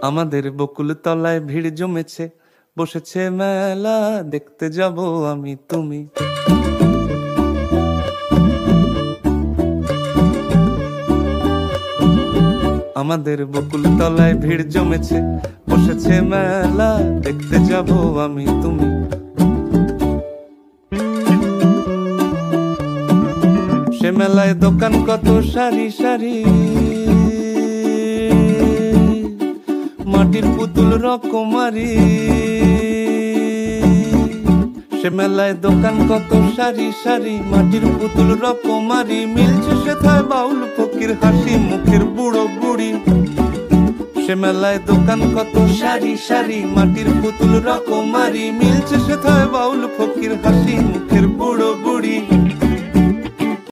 আমাদের বকুল তলায় ভিড় জমেছে, বসেছে মেলা, দেখতে যাব আমি তুমি। আমাদের বকুল তলায় ভিড় জমেছে, বসেছে মেলা, দেখতে যাব আমি তুমি। সে মেলায় দোকান কত সারি সারি, মাটির পুতুল রকমারি। সে মেলায় দোকান কত সারি সারি, মাটির পুতুল রকমারি। মিলছে সেথায় বাউল ফকির হাসি মুখের বুড়ো বুড়ি। সে মেলায় দোকান কত সারি সারি, মাটির পুতুল রকমারি। মিলছে সেথায় বাউল ফকির হাসি মুখের বুড়ো বুড়ি।